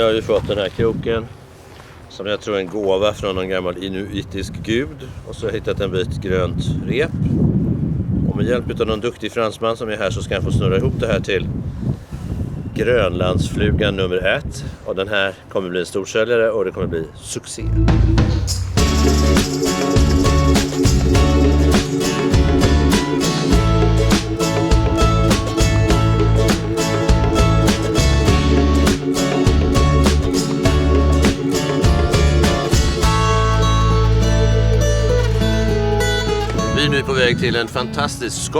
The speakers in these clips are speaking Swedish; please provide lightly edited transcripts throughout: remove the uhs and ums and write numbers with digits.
nu har vi fått den här kroken som jag tror är en gåva från någon gammal inuitisk gud. Och så har jag hittat en bit grönt rep. Och med hjälp av någon duktig fransman som är här så ska jag få snurra ihop det här till Grönlandsflugan nummer 1. Och den här kommer bli en storsäljare och det kommer bli succé. Vi är nu på väg till en fantastisk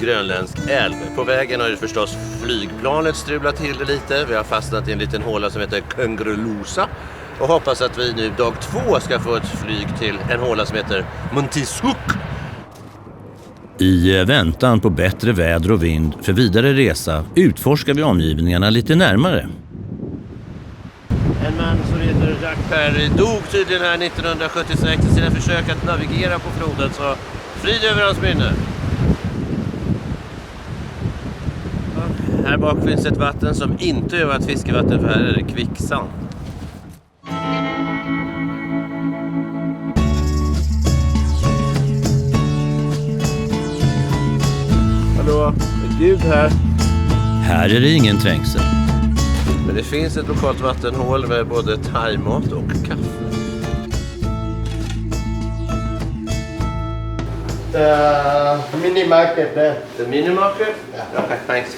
grönländsk älv. På vägen har ju förstås flygplanet strulat till det lite. Vi har fastnat i en liten håla som heter Kungrelusa. Och hoppas att vi nu dag 2 ska få ett flyg till en håla som heter Montisuk. I väntan på bättre väder och vind för vidare resa utforskar vi omgivningarna lite närmare. En man som heter Jacques Perry dog tydligen här 1976 i sina försök att navigera på floden, så frid över hans minne. Här bak finns ett vatten som inte är ett fiskevatten, för här är det kvicksand. Hallå, är Gud här? Här är det ingen trängsel. Men det finns ett lokalt vattenhål med både thaimat och kaffe. The mini market there. The mini market? Yeah. Okay, thanks.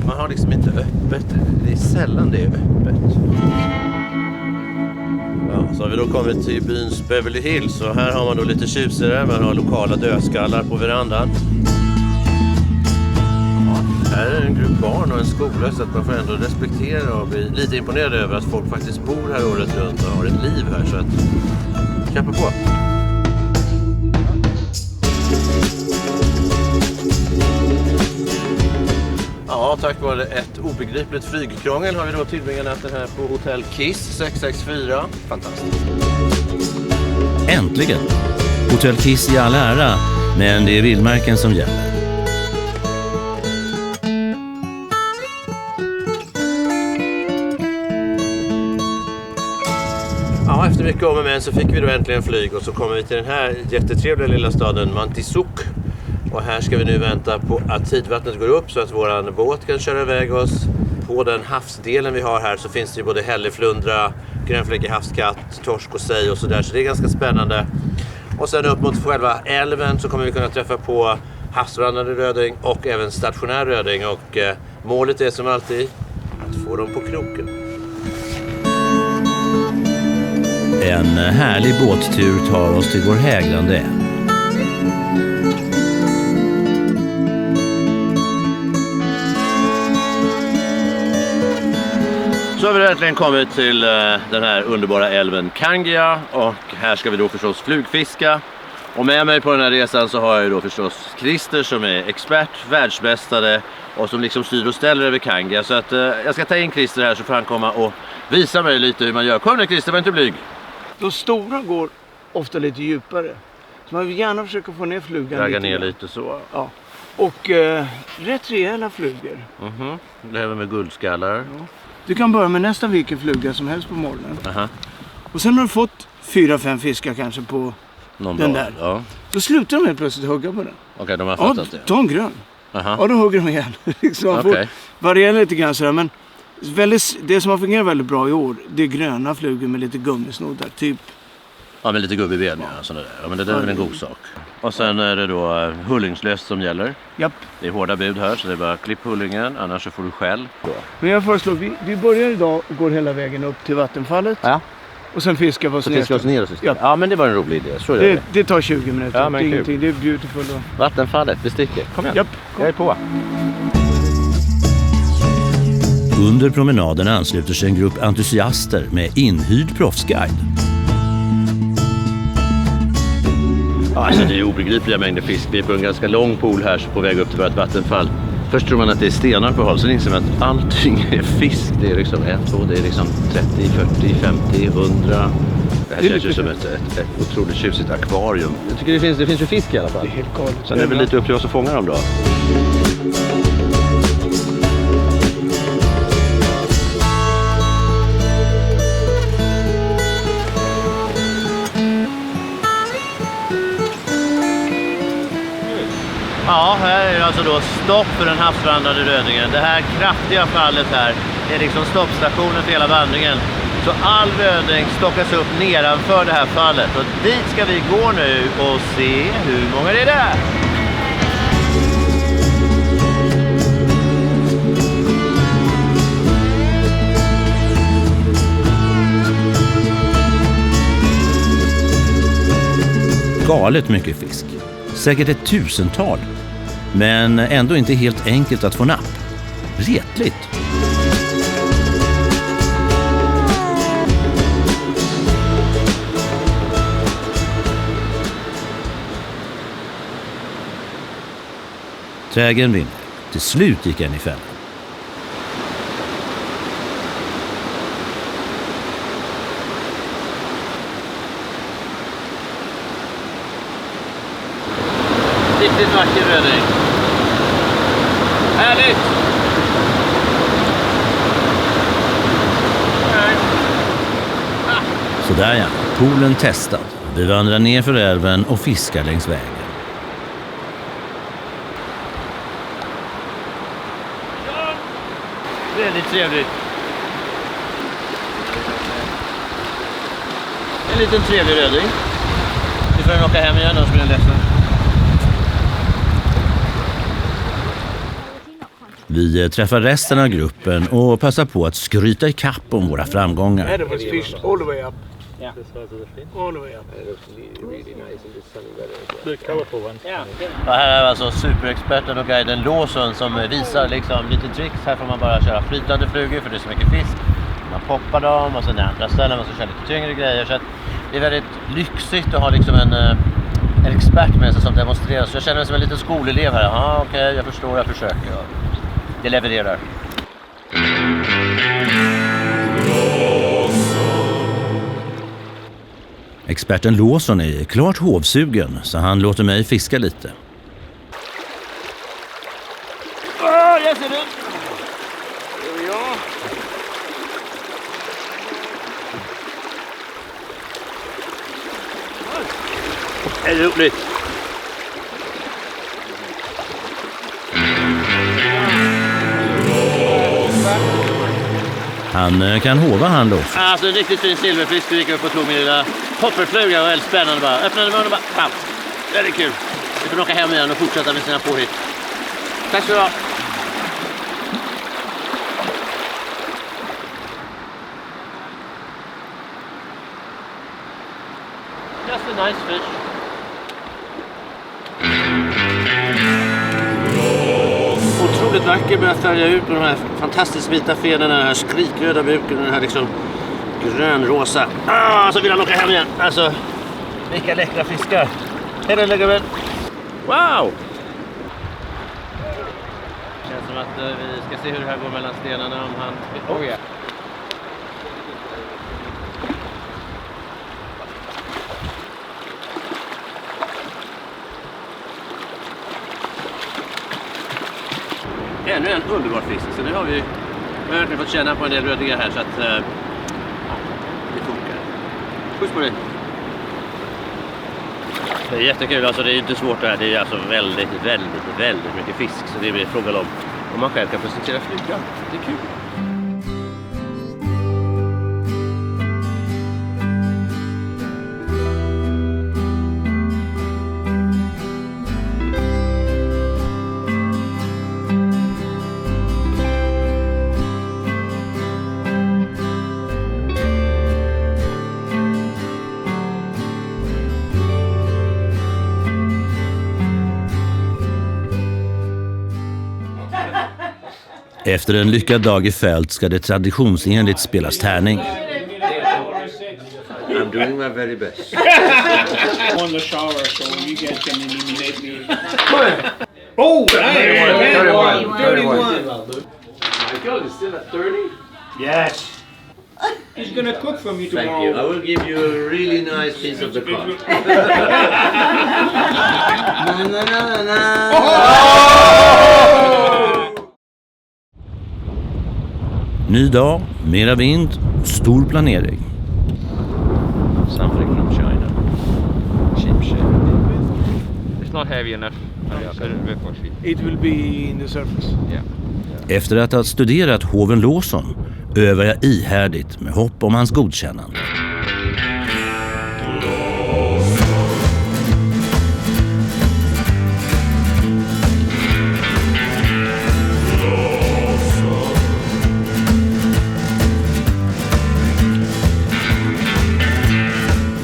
Man har liksom inte öppet. Det är sällan det är öppet. Ja, så har vi då kommit till byns Beverly Hills. Och här har man då lite tjusigare. Man har lokala dödskallar på verandan. Här är en grupp barn och en skola, så att man får ändå respektera och bli lite imponerad över att folk faktiskt bor här året runt och har ett liv här, så att kämpa på. Ja, tack vare ett obegripligt flygkrångel har vi då tillbringat natten här på Hotell Kiss 664. Fantastiskt. Äntligen! Hotell Kiss i all ära, men det är vildmarken som gäller. Ja, efter mycket om och men så fick vi då äntligen flyg och så kommer vi till den här jättetrevliga lilla staden Montisuk. Och här ska vi nu vänta på att tidvattnet går upp så att våran båt kan köra iväg oss. På den havsdelen vi har här så finns det ju både hälleflundra, grönfläckig havskatt, torsk och sej och sådär. Så det är ganska spännande. Och sen upp mot själva älven så kommer vi kunna träffa på havsvandrande röding och även stationär röding. Och målet är som alltid att få dem på kroken. En härlig båttur tar oss till vår hägrande älv. Så har vi äntligen kommit till den här underbara älven Kangia och här ska vi då förstås flugfiska. Och med mig på den här resan så har jag då förstås Christer som är expert, världsmästare och som liksom styr och ställer över Kangia. Så att jag ska ta in Christer här så får han komma och visa mig lite hur man gör. Kom nu Christer, var inte blyg. De stora går ofta lite djupare. Så man vill gärna försöka få ner flugan Dragga ner lite så. Ja. Och rätt rejäla flugor. Det här med guldskallar. Ja. Du kan börja med nästan vilken fluga som helst på morgonen. Aha. Och sen har du fått 4-5 fiskar kanske på Någon den bra. där. Ja. Då slutar de helt plötsligt hugga på den. Okej, de har fattat det. Ta en grön. Aha. Ja, då hugger de igen. liksom man får variera lite grann sådär. Men det som har fungerat väldigt bra i år, det är gröna flugor med lite gummisnoddar. Typ. Ja, med lite gubbben, ja. Sådana där. Ja, men det där är väl en god sak. Och sen är det då hullingslöst som gäller. Japp. Det är hårda bud här så det är bara klipp hullingen, annars så får du själv. Men jag föreslår, vi börjar idag och går hela vägen upp till vattenfallet. Ja. Och sen fiskar vi oss ner. Fiskar oss ner och så. Ja. Ja, men det var en rolig idé. Så är det tar 20 minuter. Ja, men det är kul. ingenting. Det är beautiful. Och... Vattenfallet, vi sticker. Kom igen. Japp. Jag är på. Under promenaden ansluter sig en grupp entusiaster med inhyrd proffsguide. Alltså det är obegripliga mängder fisk. Vi är på en ganska lång pool här så på väg upp till vårt vattenfall. Först tror man att det är stenar på håll, sen inser man att allting är fisk. Det är liksom 1, 2, det är liksom 30, 40, 50, 100. Det här känns ju som ett otroligt tjusigt akvarium. Jag tycker det finns ju fisk i alla fall. Det är helt galet. Sen är det väl lite upp till oss att fånga dem då. Ja, här är det alltså då stopp för den havsvandrande rödingen. Det här kraftiga fallet här är liksom stoppstationen för hela vandringen. Så all röding stockas upp nedanför det här fallet. Och dit ska vi gå nu och se hur många det är där. Galet mycket fisk. Säkert ett 1000-tal. Men ändå inte helt enkelt att få napp. Retligt. Trägen vinner. Till slut gick en i fällan. Riktigt vacker röding. Härligt! Sådär ja, poolen testad. Vi vandrar ner för älven och fiskar längs vägen. Väldigt trevligt. En liten trevlig röding. Nu får den åka hem igen, annars blir den ledsen. Vi träffar resten av gruppen och passar på att skryta i kapp om våra framgångar. All the way up. Yeah. All the way up. The colorful one. Yeah. Ja, här är alltså superexperten och guiden Lawson som visar liksom lite tricks. Här får man bara köra flytande flugor för det är så mycket fisk. Man poppar dem och sen i andra ställen man ska köra lite tyngre grejer. Så att det är väldigt lyxigt att ha liksom en expert med sig som demonstrerar. Så jag känner mig som en liten skolelev här. Ja, okej, jag förstår, jag försöker. Det levererar. Experten Lawson är klart hovsugen så han låter mig fiska lite. Jag ser det! Det är roligt. Han kan hova han då. Alltså en riktigt fin silverfisk som gick upp och tog min lilla hopperfluga. Det var väldigt spännande bara. Öppnade munnen och bara bam. Det är kul. Vi får åka hem igen och fortsätta med sina påhitt. Tack så du ha. Just a nice fish. Otroligt vacker, börjar färga ut med de här fantastiskt vita fenorna, den här skrikröda buken och den här liksom grönrosa. Så vill han åka hem igen. Alltså, vilka läckra fiskar. Hej då, lägger väl. Wow! Känns som att vi ska se hur det här går mellan stenarna om han... Oh yeah. Ännu en underbar fisk. Så nu har vi verkligen fått känna på en del rödingar här så att det funkar. Puss på dig. Det är jättekul. Alltså det är inte svårt det här. Det är alltså väldigt mycket fisk. Så det blir frågan om man själv kan presentera flyga. Det är kul. Efter en lyckad dag i fält ska det traditionsenligt spelas tärning. I'm doing my very best. On the shower, so you guys can eliminate me. Oh, 31. My God, is still at 30? Yes. He's gonna cook for me tomorrow. Thank you. I will give you a really nice piece of the cod. Ny dag, mera vind, stor planering. Something from China. Cheap shit. It's not heavy enough. It will be in the surface. Efter att ha studerat hoven Lawson övar jag ihärdigt med hopp om hans godkännande.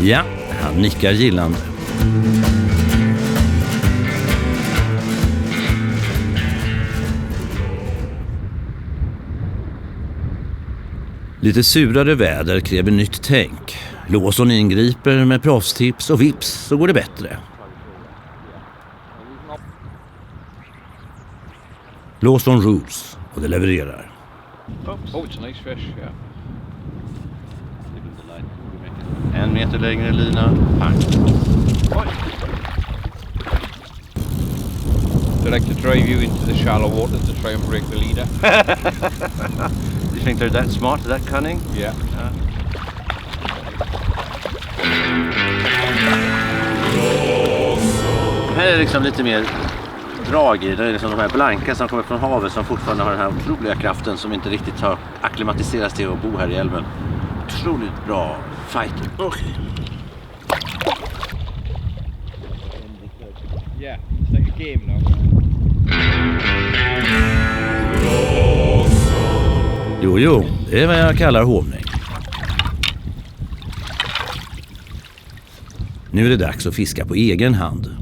Ja, han nickar gillande. Lite surare väder kräver nytt tänk. Lawson ingriper med proffstips och vips så går det bättre. Lawson rules och det levererar. Oh, it's a nice fish, yeah. 1 meter längre lina. Pang. They like to drive you into the shallow water to try and break the leader. You think they're that smart, that cunning? Yeah. Här är liksom lite mer drag i. Det är liksom de här blanka som kommer från havet som fortfarande har den här otroliga kraften som inte riktigt har akklimatiserats till att bo här i älven. Otroligt bra fighter. Okay. Yeah, it's like a game now. Jo, det är vad jag kallar hovning. Nu är det dags att fiska på egen hand.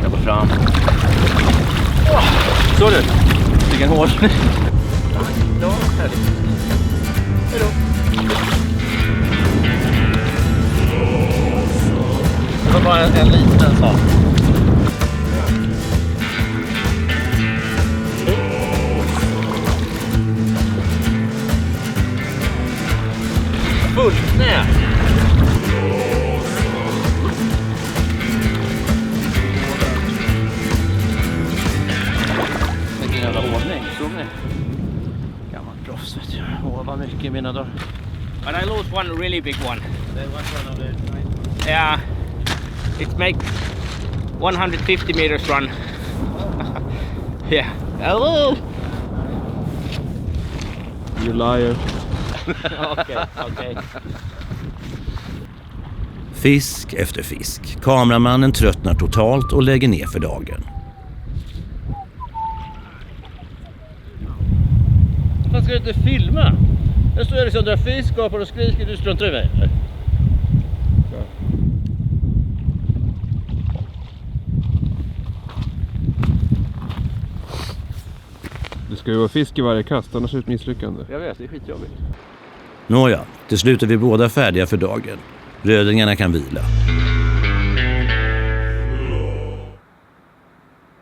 Jag går fram. Så du, vilken hård. Ja, härligt. Hejdå. Det var bara en liten sak. Fullt nät. Vilken jävla ordning, såg ni? Gammal proffs vet jag. Vad mycket i mina dagar. But I lost one really big one. Yeah, it makes 150 meters run. Yeah. Hello. You liar. Okay. Fisk efter fisk. Kameramannen tröttnar totalt och lägger ner för dagen. Vad ska du inte filma? Jag står liksom där fisk och och skriker, du struntar i mig. Det ska ju vara fisk i varje kast, annars är det ett misslyckande. Jag vet, det är skitjobbigt. Nåja, till slut är vi båda färdiga för dagen. Rödingarna kan vila.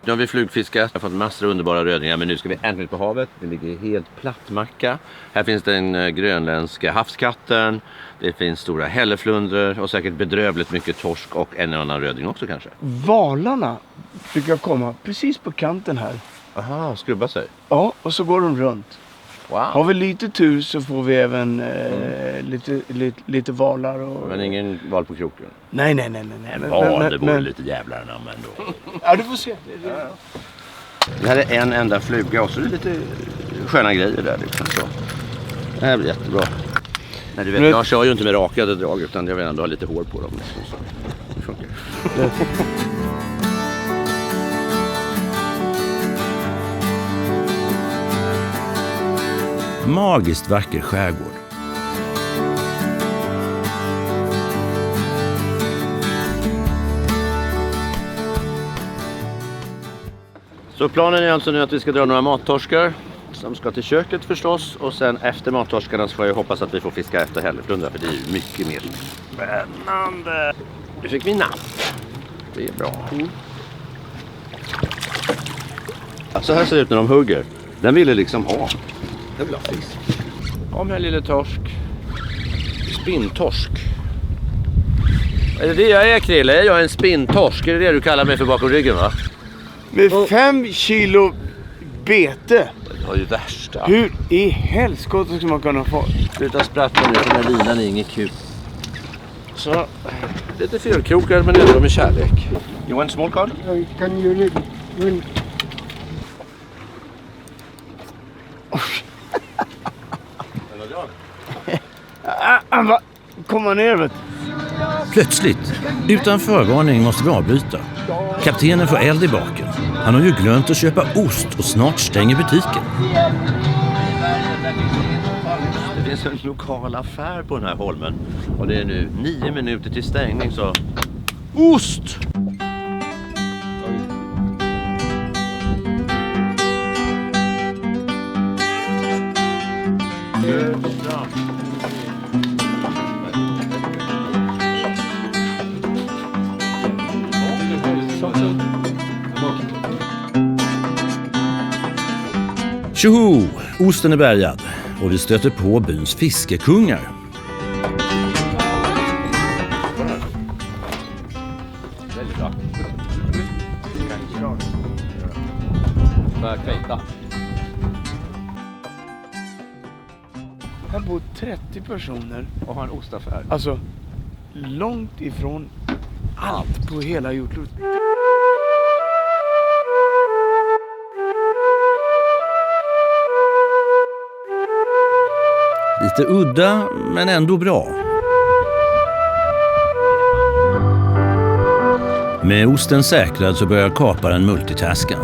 Nu har vi flugfiskat, jag har fått massor av underbara rödingar, men nu ska vi äntligen på havet. Det ligger helt platt macka. Här finns den grönländska havskatten, det finns stora hälleflundror och säkert bedrövligt mycket torsk och en annan röding också kanske. Valarna brukar komma precis på kanten här. Aha, skrubba sig. Ja, och så går de runt. Wow. Har vi lite tur så får vi även lite valar. Och... Men ingen val på kroken? Nej. Det vore lite jävlar namn ändå. Ja, du får se. Det här är en enda fluga och så är det lite sköna grejer där. Liksom. Så. Det här blir jättebra. Nej, du vet, jag kör ju inte med rakade drag utan jag vill ändå ha lite hår på dem. Liksom. Så det funkar. Magiskt vacker skärgård. Så planen är alltså nu att vi ska dra några mattorskar som ska till köket förstås. Och sen efter mattorskarna så får jag hoppas att vi får fiska efter hälleflundra för det är ju mycket mer spännande. Nu fick vi napp. Det är bra. Så här ser det ut när de hugger. Den ville liksom ha. Den vill ha fisk. Kom här lille torsk. Spinntorsk. Är det jag är, Krille? Jag är en spinntorsk. Är det du kallar mig för bakom ryggen, va? Med 5 kilo bete. var ju värsta. Hur i helskotta ska man kunna få? Sluta sprattla nu, den här linan är inget kul. Så, lite felkrokar men ändå med kärlek. You want small card? Can you leave it? Komma ner vet du. Plötsligt, utan förvarning, måste vi avbryta. Kaptenen får eld i baken. Han har ju glömt att köpa ost och snart stänger butiken. Det finns en lokal affär på den här holmen. Och det är nu 9 minuter till stängning så... Ost! Tjoho! Osten är bärgad och vi stöter på byns fiskekungar. Väldigt bra. Kväta. Här bor 30 personer. Och har en ostaffär. Alltså, långt ifrån allt på hela jordklotet. Lite udda, men ändå bra. Med osten säkrad så börjar kaparen multitaska.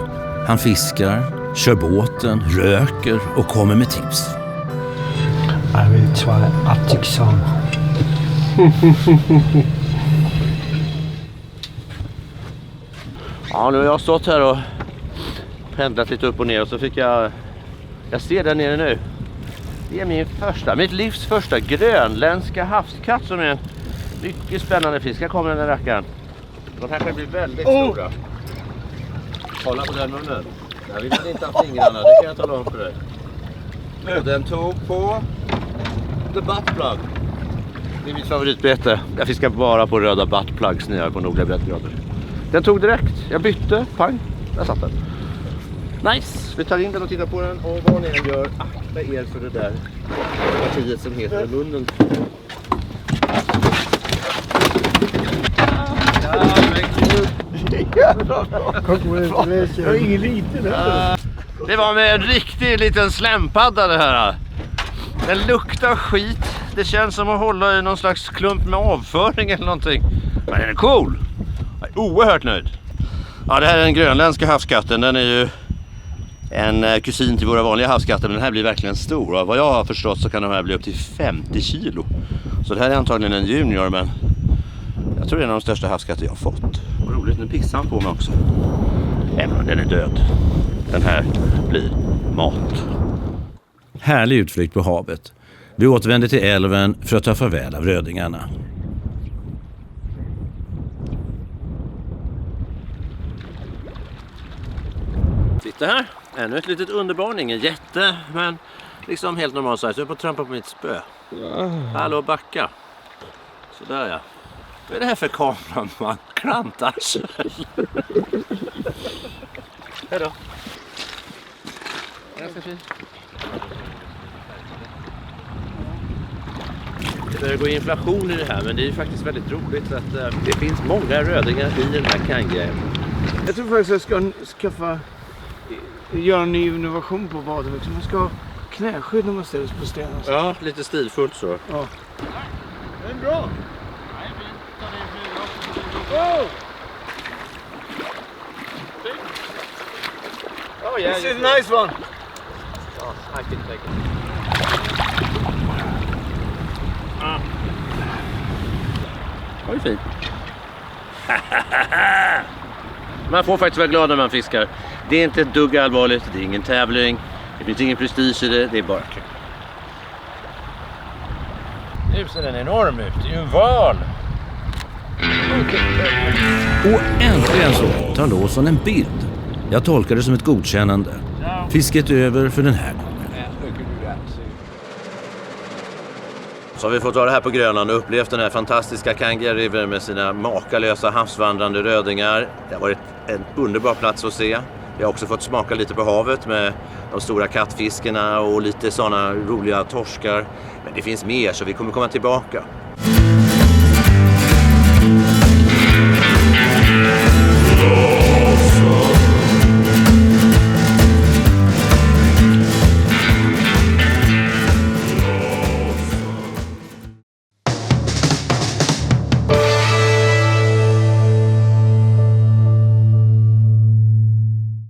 Han fiskar, kör båten, röker och kommer med tips. I will try Arctic Sun. Ja, nu har jag stått här och pendlat lite upp och ner och så fick jag ser där nere nu. Det är mitt livs första grönländska havskatt som är en mycket spännande fisk. Här kommer den här rackaren. De här kan bli väldigt stora. Kolla på den munnen. Jag vill inte ha fingrarna, det kan jag tala om för dig. Och den tog på the butt plug. Det är mitt favoritbete. Jag fiskar bara på röda buttplugs när jag är på nordliga breddgrader. Den tog direkt. Jag bytte. Pang. Där satt den. Nice. Vi tar in den och tittar på den. Och vad ni än gör, akta er för det där partiet som heter munnen. Jag är ingen liten. Det var med en riktig liten slämpadda det här. Den luktar skit. Det känns som att hålla i någon slags klump med avföring eller någonting. Men den är cool. Jag är oerhört nöjd. Ja, det här är den grönländska havskatten. Den är ju en kusin till våra vanliga havskatter. Men den här blir verkligen stor. Och vad jag har förstått så kan de här bli upp till 50 kilo. Så det här är antagligen en junior, men jag tror det är en av de största havskatter jag har fått. Vad roligt, nu pissar han på mig också. Även om den är död. Den här blir mat. Härlig utflykt på havet. Vi återvänder till älven för att ta farväl av rödingarna. Titta här, ännu ett litet underbarn, ingen jätte, men liksom helt normal size. Jag är på att trampa på mitt spö. Hallå, backa. Sådär ja. Vad är det här för kameraman? Klantarsel. Hej då. Det börjar gå inflation i det här, men det är ju faktiskt väldigt roligt att det finns många rödingar i den här kangrejen. Jag tror faktiskt jag ska göra en ny innovation på baden. Man ska ha knäskydd när man ställer sig på stenen. Ja, lite stilfullt så. Ja. Det är bra. Oh! Oh yeah, this is a nice one. I can take it. Det var ju fint. Man får faktiskt vara glad när man fiskar. Det är inte ett dugg allvarligt, det är ingen tävling. Det finns ingen prestige i det, det är bara kul. Nu ser den enorm ut, det är ju en val. Och äntligen så tar Lawson en bild. Jag tolkar det som ett godkännande. Fisket är över för den här gången. Så har vi fått vara här på Grönland och upplevt den här fantastiska Kangia River med sina makalösa havsvandrande rödingar. Det har varit en underbar plats att se. Vi har också fått smaka lite på havet med de stora kattfiskarna och lite sådana roliga torskar. Men det finns mer så vi kommer komma tillbaka.